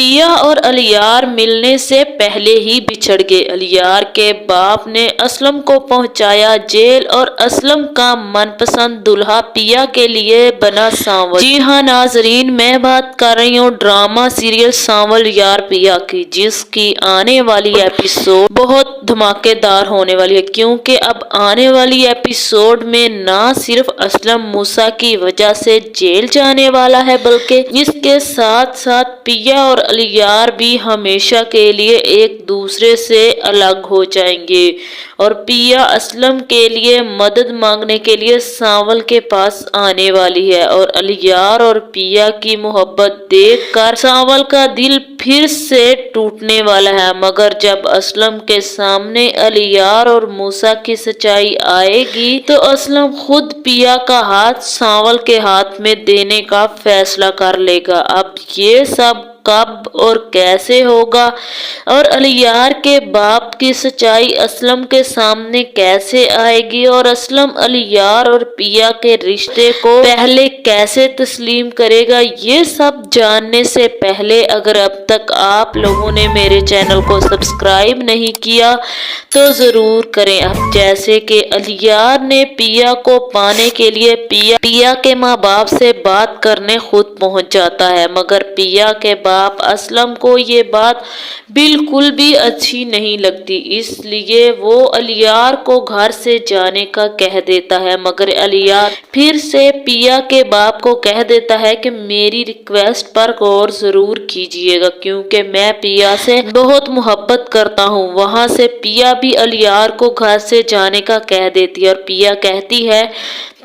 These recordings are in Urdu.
پیا اور الیار ملنے سے پہلے ہی بچھڑ گئے۔ الیار کے باپ نے اسلم کو پہنچایا جیل اور اسلم کا من پسند دلہا پیا کے لیے بنا سانول۔ جی ہاں ناظرین، میں بات کر رہی ہوں ڈرامہ سیریل سانول یار پیا کی، جس کی آنے والی ایپیسوڈ بہت دھماکے دار ہونے والی ہے، کیونکہ اب آنے والی ایپیسوڈ میں نہ صرف اسلم موسیٰ کی وجہ سے جیل جانے والا ہے، بلکہ اس کے ساتھ ساتھ پیا اور الیار بھی ہمیشہ کے لیے ایک دوسرے سے الگ ہو جائیں گے، اور پیا اسلم کے لیے مدد مانگنے کے لیے سانول کے پاس آنے والی ہے، اور الیار اور پیا کی محبت دیکھ کر سانول کا دل پھر سے ٹوٹنے والا ہے۔ مگر جب اسلم کے سامنے الیار اور موسیٰ کی سچائی آئے گی تو اسلم خود پیا کا ہاتھ سانول کے ہاتھ میں دینے کا فیصلہ کر لے گا۔ اب یہ سب کب اور کیسے ہوگا، اور الیار کے باپ کی سچائی اسلم کے سامنے کیسے آئے گی، اور اسلم الیار اور پیا کے رشتے کو پہلے کیسے تسلیم کرے گا، یہ سب جاننے سے پہلے اگر اب تک آپ لوگوں نے میرے چینل کو سبسکرائب نہیں کیا تو ضرور کریں۔ اب جیسے کہ الیار نے پیا کو پانے کے لیے پیا کے ماں باپ سے بات کرنے خود پہنچ جاتا ہے، مگر پیا کے باپ اسلم کو یہ بات بالکل بھی اچھی نہیں لگتی، اس لیے وہ الیار کو گھر سے جانے کا کہہ دیتا ہے۔ مگر الیار پھر سے پیا کے باپ کو کہہ دیتا ہے کہ میری ریکویسٹ پر غور ضرور کیجیے گا، کیونکہ میں پیا سے بہت محبت کرتا ہوں۔ وہاں سے پیا بھی الیار کو گھر سے جانے کا کہہ دیتی ہے، اور پیا کہتی ہے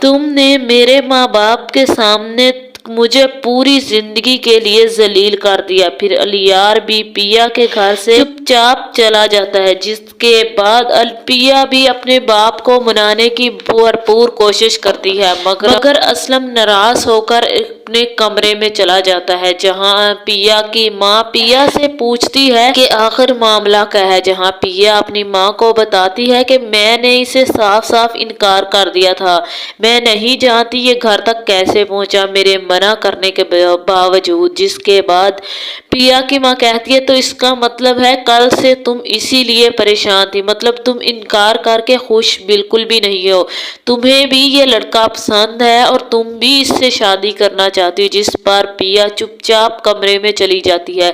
تم نے میرے ماں باپ کے سامنے مجھے پوری زندگی کے لیے ذلیل کر دیا۔ پھر الیار بھی پیا کے گھر سے چپ چاپ چلا جاتا ہے، جس کے بعد پیا بھی اپنے باپ کو منانے کی بھرپور کوشش کرتی ہے، مگر اسلم ناراض ہو کر اپنے کمرے میں چلا جاتا ہے، جہاں پیا کی ماں پیا سے پوچھتی ہے کہ آخر معاملہ کیا ہے، جہاں پیا اپنی ماں کو بتاتی ہے کہ میں نے اسے صاف صاف انکار کر دیا تھا، میں نہیں جانتی یہ گھر تک کیسے پہنچا میرے منع کرنے کے باوجود۔ جس کے بعد پیا کی ماں کہتی ہے تو اس کا مطلب ہے کل سے تم اسی لیے پریشان تھی، مطلب تم انکار کر کے خوش بالکل بھی نہیں ہو، تمہیں بھی یہ لڑکا پسند ہے اور تم بھی اس سے شادی کرنا چاہتی ہو۔ جس پر پیا چپ چاپ کمرے میں چلی جاتی ہے،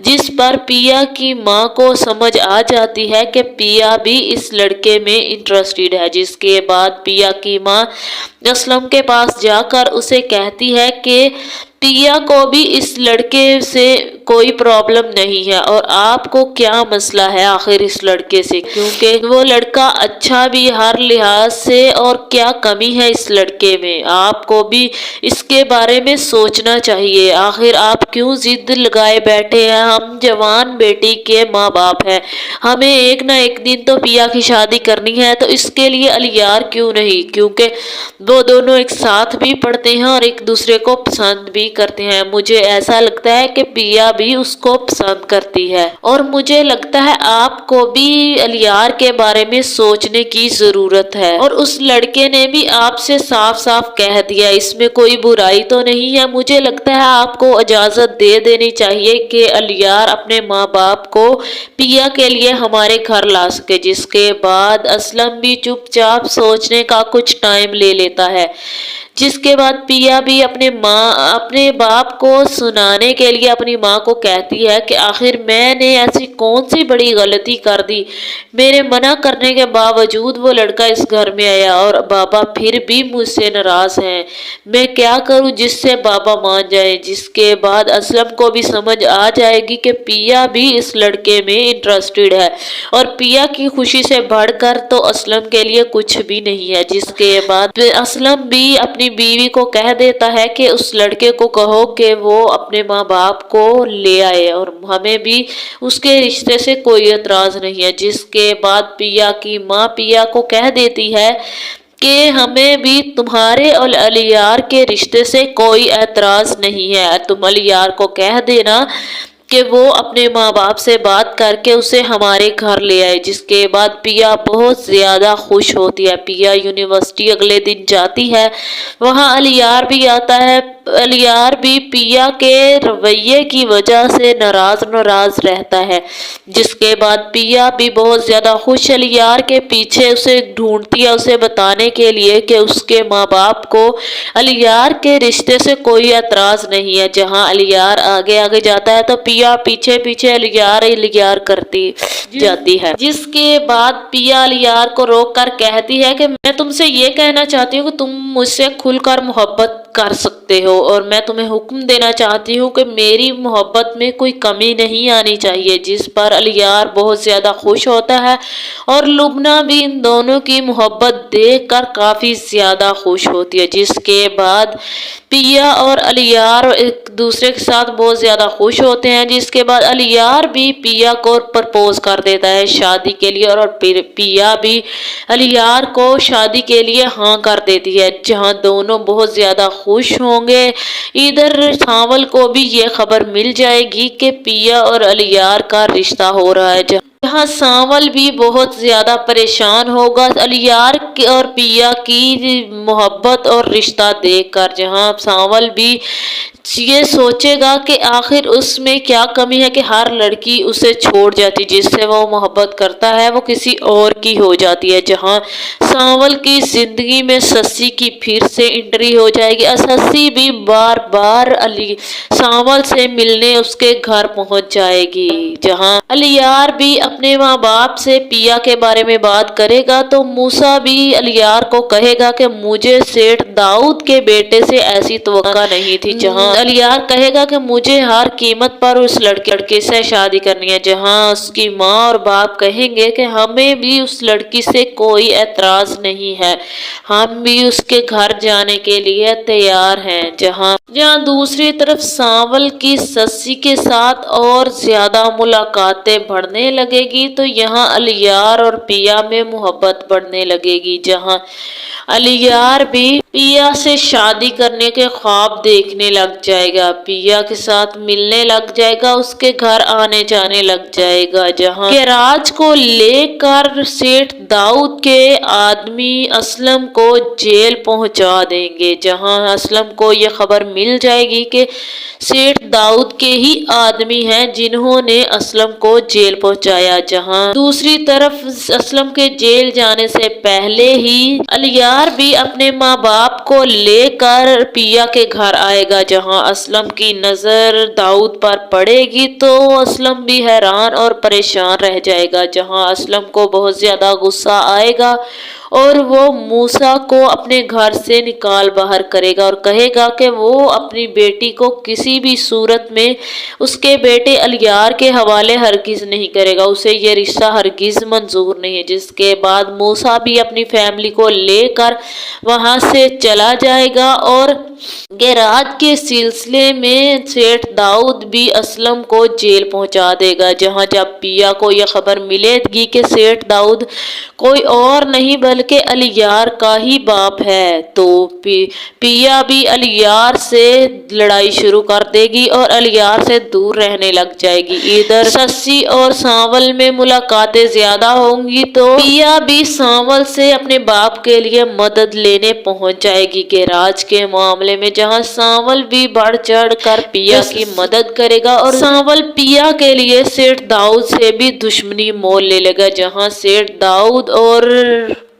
جس پر پیا کی ماں کو سمجھ آ جاتی ہے کہ پیا بھی اس لڑکے میں انٹرسٹڈ ہے۔ جس کے بعد پیا کی ماں اسلم کے پاس جا کر اسے کہتی ہے کہ پیا کو بھی اس لڑکے سے کوئی پرابلم نہیں ہے، اور آپ کو کیا مسئلہ ہے آخر اس لڑکے سے، کیونکہ وہ لڑکا اچھا بھی ہر لحاظ سے، اور کیا کمی ہے اس لڑکے میں، آپ کو بھی اس کے بارے میں سوچنا چاہیے، آخر آپ کیوں ضد لگائے بیٹھے ہیں، ہم جوان بیٹی کے ماں باپ ہیں، ہمیں ایک نہ ایک دن تو پیا کی شادی کرنی ہے، تو اس کے لیے الیار کیوں نہیں، کیونکہ وہ دونوں ایک ساتھ بھی پڑھتے ہیں اور ایک دوسرے کو پسند بھی کرتے ہیں، مجھے ایسا لگتا ہے کہ پیا بھی اس کو پسند کرتی ہے، اور مجھے لگتا ہے آپ کو بھی الیار کے بارے میں سوچنے کی ضرورت ہے، اور اس لڑکے نے بھی آپ سے صاف صاف کہہ دیا، اس میں کوئی برائی تو نہیں ہے، مجھے لگتا ہے آپ کو اجازت دے دینی چاہیے کہ الیار اپنے ماں باپ کو پیا کے لیے ہمارے گھر لا سکے۔ جس کے بعد اسلم بھی چپ چاپ سوچنے کا کچھ ٹائم لے لیتا ہے، جس کے بعد پیا بھی اپنے باپ کو سنانے کے لیے اپنی ماں کو کہتی ہے کہ آخر میں نے ایسی کون سی بڑی غلطی کر دی، میرے منع کرنے کے باوجود وہ لڑکا اس گھر میں آیا، اور بابا پھر بھی مجھ سے ناراض ہیں، میں کیا کروں جس سے بابا مان جائیں۔ جس کے بعد اسلم کو بھی سمجھ آ جائے گی کہ پیا بھی اس لڑکے میں انٹرسٹڈ ہے، اور پیا کی خوشی سے بڑھ کر تو اسلم کے لیے کچھ بھی نہیں ہے۔ جس کے بعد اسلم بھی اپنی بیوی کو کہہ دیتا ہے کہ اس لڑکے کو کہو کہ وہ اپنے ماں باپ کو لے آئے، اور ہمیں بھی اس کے رشتے سے کوئی اعتراض نہیں ہے۔ جس کے بعد پیا کی ماں پیا کو کہہ دیتی ہے کہ ہمیں بھی تمہارے اور الیار کے رشتے سے کوئی اعتراض نہیں ہے، تم الیار کو کہہ دینا کہ وہ اپنے ماں باپ سے بات کر کے اسے ہمارے گھر لے آئے۔ جس کے بعد پیا بہت زیادہ خوش ہوتی ہے۔ پیا یونیورسٹی اگلے دن جاتی ہے، وہاں الیار بھی آتا ہے، الیار بھی پیا کے رویے کی وجہ سے ناراض رہتا ہے، جس کے بعد پیا بھی بہت زیادہ خوش الیار کے پیچھے اسے ڈھونڈتی ہے، اسے بتانے کے لیے کہ اس کے ماں باپ کو الیار کے رشتے سے کوئی اعتراض نہیں ہے۔ جہاں الیار آگے آگے جاتا ہے تو پیا پیچھے پیچھے الیار کرتی جاتی ہے، جس کے بعد پیا الیار کو روک کر کہتی ہے کہ میں تم سے یہ کہنا چاہتی ہوں کہ تم مجھ سے کھل کر محبت کر سکتے ہو، اور میں تمہیں حکم دینا چاہتی ہوں کہ میری محبت میں کوئی کمی نہیں آنی چاہیے، جس پر الیار بہت زیادہ خوش ہوتا ہے، اور لبنہ بھی ان دونوں کی محبت دیکھ کر کافی زیادہ خوش ہوتی ہے، جس کے بعد پیا اور الیار ایک دوسرے کے ساتھ بہت زیادہ خوش ہوتے ہیں، جس کے بعد الیار بھی پیا کو پرپوز کر دیتا ہے شادی کے لیے، اور پھر پیا بھی الیار کو شادی کے لیے ہاں کر دیتی ہے۔ جہاں دونوں بہت زیادہ خوش ہوں گے، ادھر سانول کو بھی یہ خبر مل جائے گی کہ پیا اور الیار کا رشتہ ہو رہا ہے، جہاں سانول بھی بہت زیادہ پریشان ہوگا الیار اور پیا کی محبت اور رشتہ دیکھ کر، جہاں سانول بھی یہ سوچے گا کہ آخر اس میں کیا کمی ہے کہ ہر لڑکی اسے چھوڑ جاتی، جس سے وہ محبت کرتا ہے وہ کسی اور کی ہو جاتی ہے۔ جہاں سانول کی زندگی میں سسی کی پھر سے انٹری ہو جائے گی، سسی بھی بار بار سانول سے ملنے اس کے گھر پہنچ جائے گی۔ جہاں الیار بھی اپنے ماں باپ سے پیا کے بارے میں بات کرے گا تو موسیٰ بھی الیار کو کہے گا کہ مجھے سیٹھ داؤد کے بیٹے سے ایسی توقع نہیں تھی، جہاں الیار کہے گا کہ مجھے ہر قیمت پر اس لڑکے سے شادی کرنی ہے، جہاں اس کی ماں اور باپ کہیں گے کہ ہمیں بھی اس لڑکی سے کوئی اعتراض نہیں ہے، ہم بھی اس کے گھر جانے کے لیے تیار ہیں۔ جہاں دوسری طرف سانول کی سسی کے ساتھ اور زیادہ ملاقاتیں بڑھنے لگے گی تو یہاں الیار اور پیا میں محبت بڑھنے لگے گی، جہاں الیار بھی پیا سے شادی کرنے کے خواب دیکھنے لگ جائے گا، پیا کے ساتھ ملنے لگ جائے گا، اس کے گھر آنے جانے لگ جائے گا، جہاں گیراج کو لے کر سیٹھ داؤد کے آدمی اسلم کو جیل پہنچا دیں گے، جہاں اسلم کو یہ خبر مل جائے گی کہ سیٹھ داؤد کے ہی آدمی ہیں جنہوں نے اسلم کو جیل پہنچایا۔ جہاں دوسری طرف اسلم کے جیل جانے سے پہلے ہی الیار بھی اپنے ماں باپ کو لے کر پیا کے گھر آئے گا، جہاں اسلم کی نظر داؤد پر پڑے گی تو اسلم بھی حیران اور پریشان رہ جائے گا، جہاں اسلم کو بہت زیادہ غصہ آئے گا اور وہ موسیٰ کو اپنے گھر سے نکال باہر کرے گا اور کہے گا کہ وہ اپنی بیٹی کو کسی بھی صورت میں اس کے بیٹے الیار کے حوالے ہرگز نہیں کرے گا، اسے یہ رشتہ ہرگز منظور نہیں ہے۔ جس کے بعد موسیٰ بھی اپنی فیملی کو لے کر وہاں سے چلا جائے گا اور گیراج کے سلسلے میں سیٹھ داؤد بھی اسلم کو جیل پہنچا دے گا، جہاں جب پیا کو یہ خبر ملے گی کہ سیٹھ داؤد کوئی اور نہیں بلکہ الیار کا ہی باپ ہے تو پیا بھی الیار سے لڑائی شروع کر دے گی اور الیار سے دور رہنے لگ جائے گی۔ ادھر سسی اور سانول میں ملاقاتیں زیادہ ہوں گی تو پیا بھی سانول سے اپنے باپ کے لیے مدد لینے پہنچ جائے گی گیراج کے معاملے میں، جہاں سانول بھی بڑھ چڑھ کر پیا کی مدد کرے گا اور سانول پیا کے لیے سیٹھ داؤد سے بھی دشمنی مول لے لے گا، جہاں سیٹھ داؤد اور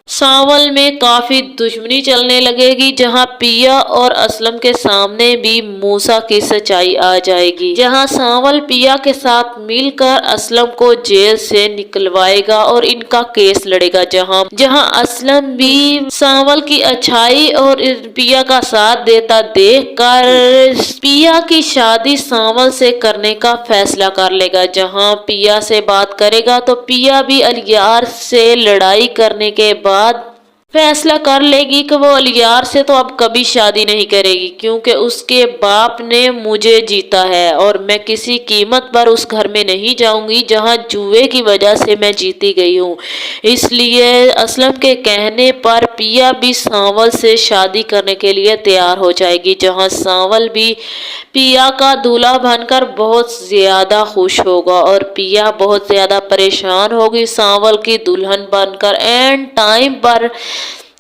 سانول میں کافی دشمنی چلنے لگے گی، جہاں پیا اور اسلم کے سامنے بھی موسیٰ کی سچائی آ جائے گی، جہاں سانول پیا کے ساتھ مل کر اسلم کو جیل سے نکلوائے گا اور ان کا کیس لڑے گا، جہاں اسلم بھی سانول کی اچھائی اور پیا کا ساتھ دیتا دیکھ کر پیا کی شادی سانول سے کرنے کا فیصلہ کر لے گا، جہاں پیا سے بات کرے گا تو پیا بھی الیار سے لڑائی کرنے کے بعد فیصلہ کر لے گی کہ وہ الیار سے تو اب کبھی شادی نہیں کرے گی، کیونکہ اس کے باپ نے مجھے جیتا ہے اور میں کسی قیمت پر اس گھر میں نہیں جاؤں گی جہاں جوئے کی وجہ سے میں جیتی گئی ہوں۔ اس لیے اسلم کے کہنے پر پیا بھی سانول سے شادی کرنے کے لیے تیار ہو جائے گی، جہاں سانول بھی پیا کا دولہا بن کر بہت زیادہ خوش ہوگا اور پیا بہت زیادہ پریشان ہوگی سانول کی دلہن بن کر۔ And time per